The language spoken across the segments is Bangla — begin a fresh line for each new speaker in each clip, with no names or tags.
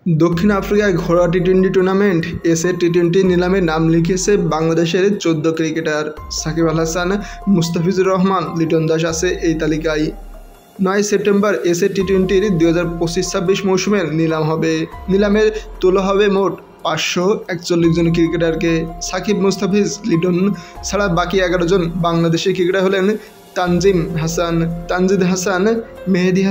দক্ষিণ আফ্রিকায় ঘরোয়া টি-20 টুর্নামেন্ট এসএ টি-20 নিলামে নাম লিখিয়েছে বাংলাদেশের 14 ক্রিকেটার। সাকিব আল হাসান, মুস্তাফিজুর রহমান, লিটন দাস আছে এই তালিকায়। 9 সেপ্টেম্বর এসএ টি-20-র 2025-26 মৌসুমের নিলাম হবে। নিলামে তোলা হবে মোট 541 জন ক্রিকেটারকে। সাকিব, মুস্তাফিজ, লিটন ছাড়া বাকি 11 জন বাংলাদেশি ক্রিকেটার হলেন তানজিম হাসান, তানজিদ হাসান, মেহেদী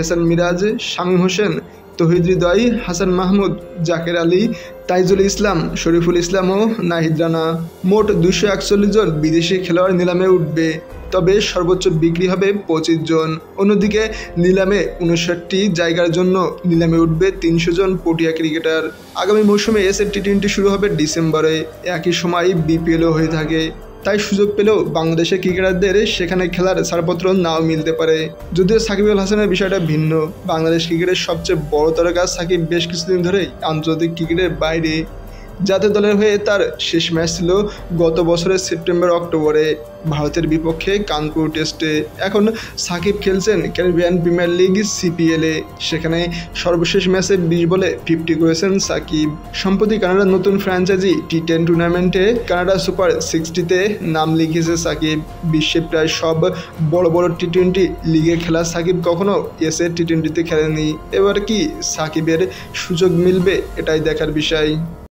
হাসান মিরাজ, শামীম হোসেন, তৌহিদ হৃদয়, হাসান মাহমুদ, জাকের আলী, তাইজুল ইসলাম, শরীফুল ইসলাম ও নাহিদ রানা। মোট 241 জন বিদেশি খেলোয়াড় নিলামে উঠবে, তবে সর্বোচ্চ বিক্রি হবে 25 জন। অন্যদিকে নিলামে 59টি জায়গার জন্য নিলামে উঠবে 300 জন পটিয়া ক্রিকেটার। আগামী মৌসুমে এসএ টি-20 শুরু হবে ডিসেম্বরে, একই সময় বিপিএলও হয়ে থাকে। তাই সুযোগ পেলেও বাংলাদেশের ক্রিকেটারদের সেখানে খেলার ছাড়পত্র নাও মিলতে পারে। যদিও সাকিব আল হাসানের বিষয়টা ভিন্ন। বাংলাদেশ ক্রিকেটের সবচেয়ে বড় তারকা সাকিব বেশ কিছুদিন ধরেই আন্তর্জাতিক ক্রিকেটের বাইরে। জাতীয় দলের হয়ে তার শেষ ম্যাচ ছিল গত বছরের সেপ্টেম্বর-অক্টোবরে ভারতের বিপক্ষে কানপুর টেস্টে। এখন সাকিব খেলছেন ক্যারিবিয়ান প্রিমিয়ার লিগ সিপিএলে। সেখানে সর্বশেষ ম্যাচে 20 বলে 50 করেছেন সাকিব। সম্প্রতি কানাডার নতুন ফ্র্যাঞ্চাইজি টি10 টুর্নামেন্টে কানাডা সুপার 60-তে নাম লিখিয়েছে সাকিব। বিশ্বের প্রায় সব বড় বড় টি-20 লিগে খেলা সাকিব কখনো এসএ টি-20-তে খেলেনি। এবার কি সাকিবের সুযোগ মিলবে, এটাই দেখার বিষয়।